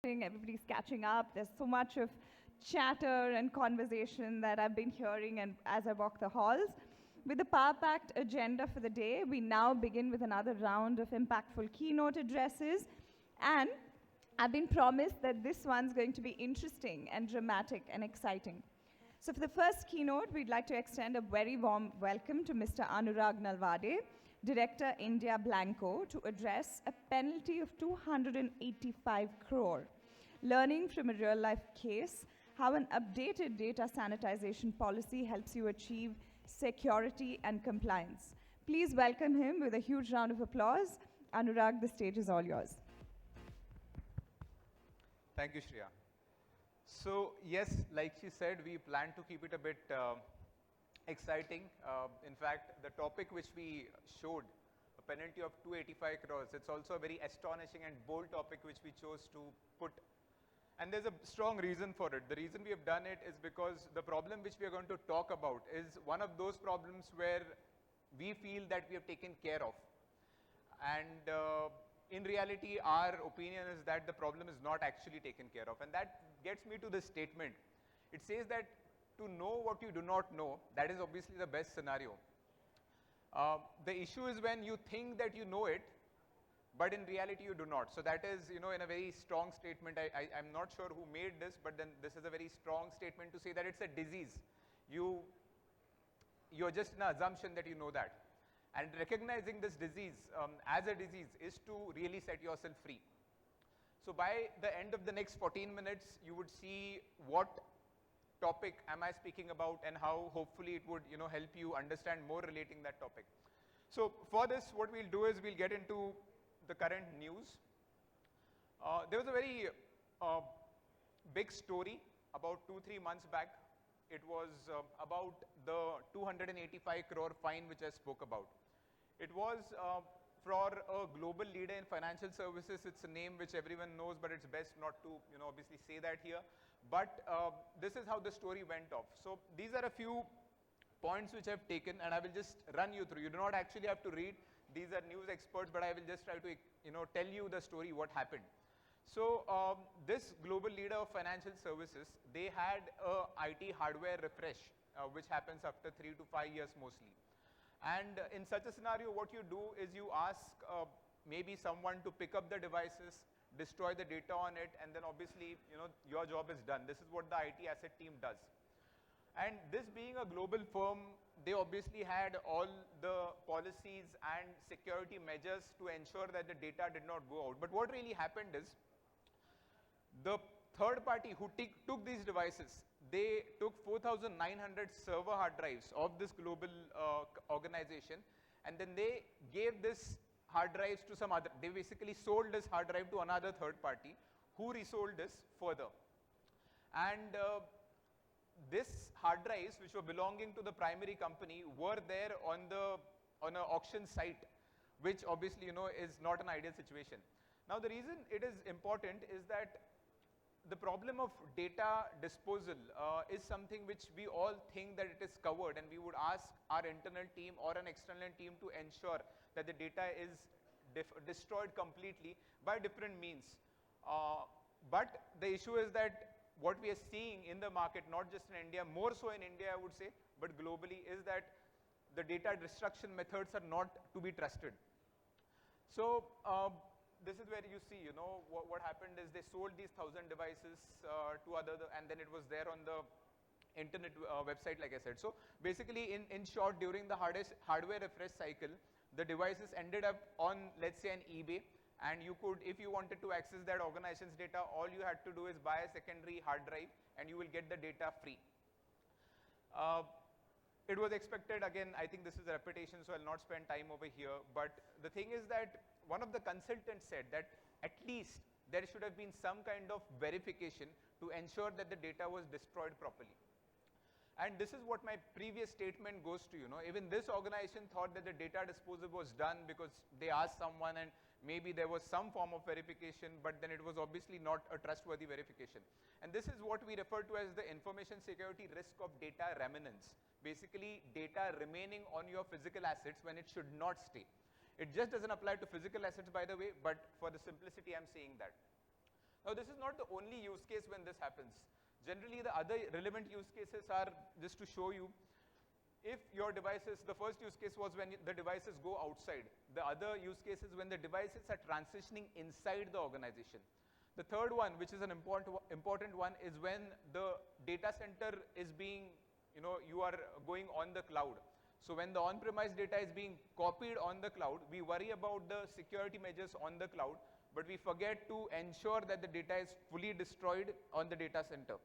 Everybody's catching up. There's so much of chatter and conversation that I've been hearing and as I walk the halls. With the power-packed agenda for the day, we now begin with another round of impactful keynote addresses. And I've been promised that this one's going to be interesting and dramatic and exciting. So for the first keynote, we'd like to extend a very warm welcome to Mr. Anurag Nalwade, Director India Blanco, to address a penalty of 285 crore. Learning from a real-life case, how an updated data sanitization policy helps you achieve security and compliance. Please welcome him with a huge round of applause. Anurag, the stage is all yours. Thank you, Shreya. So yes, like she said, we plan to keep it a bit exciting. In fact, the topic which we showed, a penalty of 285 crores, it's also a very astonishing and bold topic which we chose to put. And there's a strong reason for it. The reason we have done it is because the problem which we are going to talk about is one of those problems where we feel that we have taken care of. And in reality, our opinion is that the problem is not actually taken care of. And that gets me to this statement. It says that to know what you do not know, that is obviously the best scenario. The issue is when you think that you know it, but in reality you do not. So that is, in a very strong statement. I'm not sure who made this, but then this is a very strong statement to say that it's a disease. You're just in an assumption that you know that. And recognizing this disease as a disease is to really set yourself free. So by the end of the next 14 minutes, you would see what topic am I speaking about and how hopefully it would help you understand more relating that topic. So for this, what we'll do is we'll get into the current news. There was a very big story about 2-3 months back. It was about the 285 crore fine which I spoke about. It was for a global leader in financial services. It's a name which everyone knows, but it's best not to obviously say that here. But this is how the story went off. So these are a few points which I've taken, and I will just run you through. You do not actually have to read. These are news experts, but I will just try to tell you the story, what happened. So this global leader of financial services, they had a IT hardware refresh, which happens after 3 to 5 years mostly. And in such a scenario, what you do is you ask maybe someone to pick up the devices, destroy the data on it, and then obviously, your job is done. This is what the IT asset team does. And this being a global firm, they obviously had all the policies and security measures to ensure that the data did not go out. But what really happened is, the third party who took these devices, they took 4,900 server hard drives of this global organization, and then they gave this hard drives to some other. They basically sold this hard drive to another third party who resold this further. And this hard drives, which were belonging to the primary company, were there on an auction site, which obviously is not an ideal situation. Now the reason it is important is that the problem of data disposal is something which we all think that it is covered, and we would ask our internal team or an external team to ensure that the data is destroyed completely by different means. But the issue is that what we are seeing in the market, not just in India, more so in India I would say, but globally, is that the data destruction methods are not to be trusted. So this is where you see, what happened is they sold these 1,000 devices to other, and then it was there on the internet website, like I said. So basically, in short, during the hardware refresh cycle, the devices ended up on, let's say, an eBay, and you could, if you wanted to access that organization's data, all you had to do is buy a secondary hard drive, and you will get the data free. It was expected, again, I think this is a repetition, so I'll not spend time over here, but the thing is that one of the consultants said that at least there should have been some kind of verification to ensure that the data was destroyed properly. And this is what my previous statement goes to, even this organization thought that the data disposal was done because they asked someone and maybe there was some form of verification, but then it was obviously not a trustworthy verification. And this is what we refer to as the information security risk of data remnants. Basically, data remaining on your physical assets when it should not stay. It just doesn't apply to physical assets, by the way, but for the simplicity, I'm saying that. Now, this is not the only use case when this happens. Generally, the other relevant use cases are, just to show you, if your devices, the first use case was when the devices go outside. The other use case is when the devices are transitioning inside the organization. The third one, which is an important one, is when the data center is being, you are going on the cloud. So when the on-premise data is being copied on the cloud, we worry about the security measures on the cloud, but we forget to ensure that the data is fully destroyed on the data center,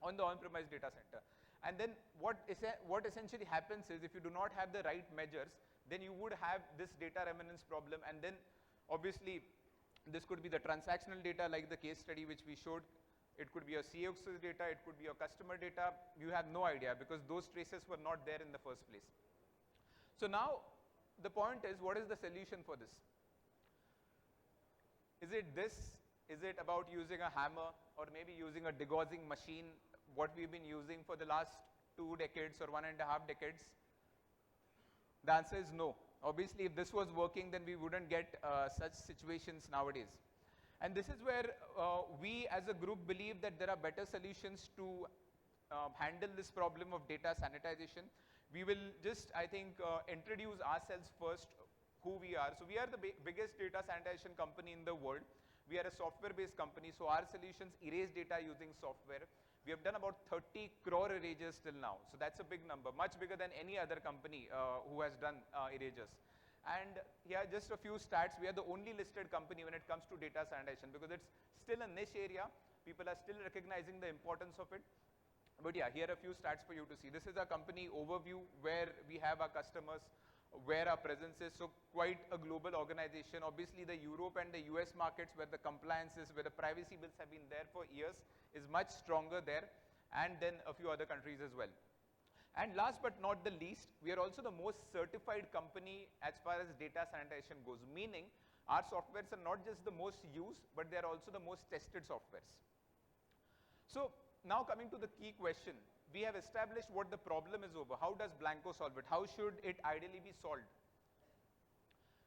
on the on-premise data center. And then what essentially happens is, if you do not have the right measures, then you would have this data remnants problem, and then obviously this could be the transactional data like the case study which we showed. It could be your CXO's data, it could be your customer data. You have no idea because those traces were not there in the first place. So now the point is, what is the solution for this? Is it this? Is it about using a hammer or maybe using a degaussing machine, what we've been using for the last 2 decades or 1.5 decades? The answer is no. Obviously, if this was working, then we wouldn't get such situations nowadays. And this is where we as a group believe that there are better solutions to handle this problem of data sanitization. We will just, I think, introduce ourselves first, who we are. So we are the biggest data sanitization company in the world. We are a software-based company, so our solutions erase data using software. We have done about 30 crore erasures till now. So that's a big number, much bigger than any other company who has done erasures. And here, just a few stats. We are the only listed company when it comes to data sanitization because it's still a niche area. People are still recognizing the importance of it. But yeah, here are a few stats for you to see. This is our company overview where we have our customers, where our presence is. So quite a global organization. Obviously, the Europe and the US markets where the compliance is, where the privacy bills have been there for years, is much stronger there, and then a few other countries as well. And last but not the least, we are also the most certified company as far as data sanitization goes, meaning our softwares are not just the most used, but they are also the most tested softwares. So now coming to the key question, we have established what the problem is over. How does Blanco solve it? How should it ideally be solved?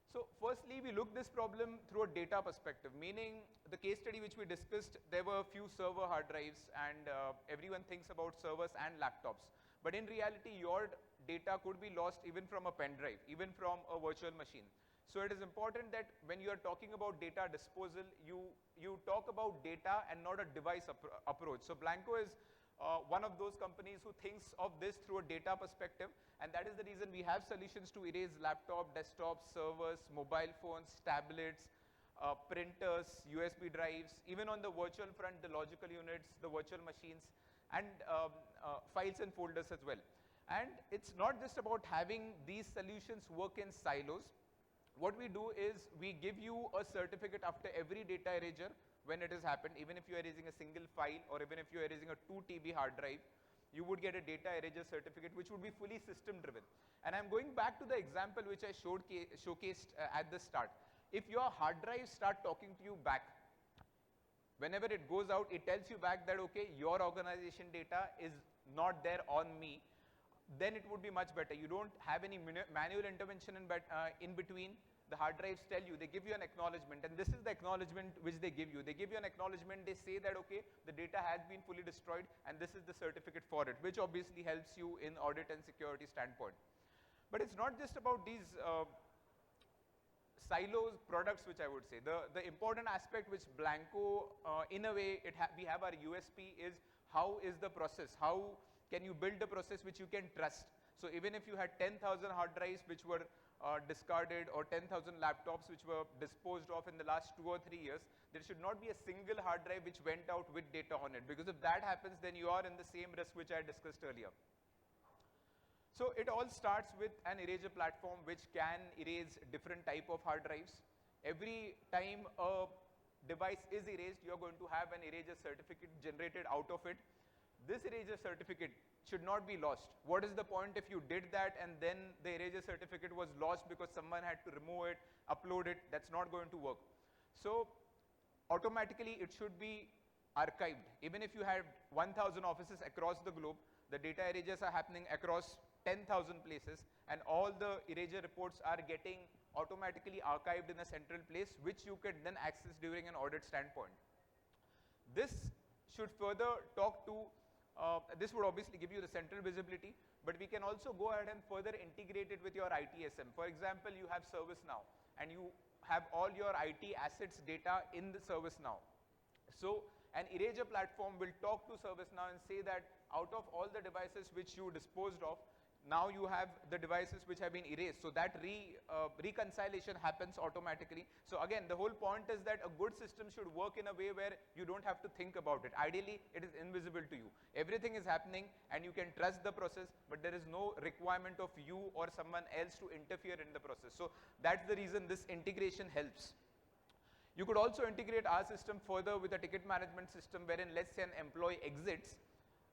So firstly, we look this problem through a data perspective, meaning the case study which we discussed, there were a few server hard drives, and everyone thinks about servers and laptops. But in reality, your data could be lost even from a pen drive, even from a virtual machine. So it is important that when you are talking about data disposal, you talk about data and not a device approach. So Blanco is one of those companies who thinks of this through a data perspective, and that is the reason we have solutions to erase laptop, desktops, servers, mobile phones, tablets, printers, USB drives, even on the virtual front, the logical units, the virtual machines, and files and folders as well. And it's not just about having these solutions work in silos. What we do is we give you a certificate after every data erasure when it has happened. Even if you are erasing a single file or even if you are erasing a 2 TB hard drive, you would get a data erasure certificate which would be fully system driven. And I'm going back to the example which I showcased at the start. If your hard drives start talking to you back, whenever it goes out, it tells you back that, okay, your organization data is not there on me, then it would be much better. You don't have any manual intervention in between. The hard drives tell you, they give you an acknowledgement, and this is the acknowledgement which they give you. They give you an acknowledgement, they say that, okay, the data has been fully destroyed, and this is the certificate for it, which obviously helps you in audit and security standpoint. But it's not just about these silos products, which I would say. The important aspect which Blanco, in a way, we have our USP is how is the process? How can you build a process which you can trust? So even if you had 10,000 hard drives which were discarded or 10,000 laptops which were disposed of in the last 2 or 3 years, there should not be a single hard drive which went out with data on it, because if that happens, then you are in the same risk which I discussed earlier. So it all starts with an eraser platform which can erase different type of hard drives. Every time a device is erased, you are going to have an eraser certificate generated out of it. This eraser certificate should not be lost. What is the point if you did that and then the eraser certificate was lost because someone had to remove it, upload it? That's not going to work. So automatically it should be archived. Even if you have 1,000 offices across the globe, the data erasures are happening across 10,000 places, and all the erasure reports are getting automatically archived in a central place, which you can then access during an audit standpoint. This should further talk to, this would obviously give you the central visibility, but we can also go ahead and further integrate it with your ITSM. For example, you have ServiceNow and you have all your IT assets data in the ServiceNow. So an eraser platform will talk to ServiceNow and say that out of all the devices which you disposed of, now you have the devices which have been erased. So that reconciliation happens automatically. So again, the whole point is that a good system should work in a way where you don't have to think about it. Ideally, it is invisible to you. Everything is happening and you can trust the process, but there is no requirement of you or someone else to interfere in the process. So that's the reason this integration helps. You could also integrate our system further with a ticket management system wherein, let's say, an employee exits,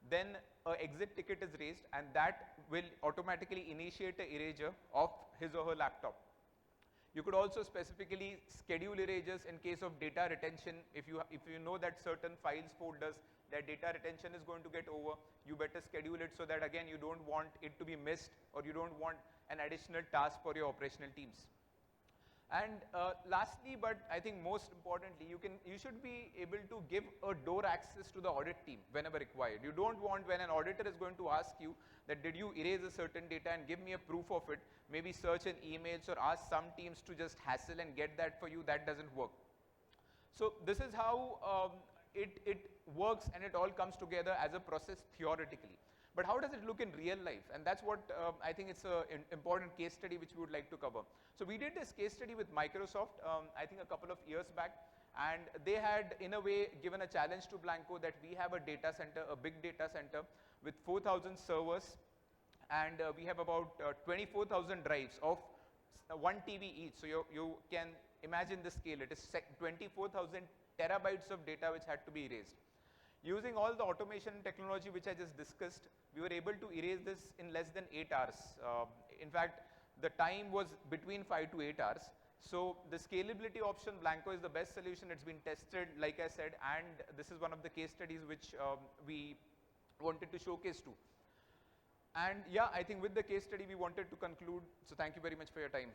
then an exit ticket is raised and that will automatically initiate an erasure of his or her laptop. You could also specifically schedule erasures in case of data retention. If you know that certain files, folders, their data retention is going to get over, you better schedule it so that again you don't want it to be missed or you don't want an additional task for your operational teams. And lastly, but I think most importantly, you should be able to give a door access to the audit team whenever required. You don't want, when an auditor is going to ask you that did you erase a certain data and give me a proof of it, maybe search in emails or ask some teams to just hassle and get that for you. That doesn't work. So this is how it works, and it all comes together as a process theoretically. But how does it look in real life? And that's what I think it's an important case study which we would like to cover. So we did this case study with Microsoft, I think a couple of years back, and they had in a way given a challenge to Blanco that we have a data center, a big data center with 4,000 servers, and we have about 24,000 drives of 1 TB each. So you can imagine the scale. It is 24,000 terabytes of data which had to be erased. Using all the automation technology which I just discussed, we were able to erase this in less than 8 hours. In fact, the time was between 5 to 8 hours. So the scalability option, Blanco is the best solution. It's been tested, like I said, and this is one of the case studies which we wanted to showcase to. And yeah, I think with the case study we wanted to conclude. So thank you very much for your time.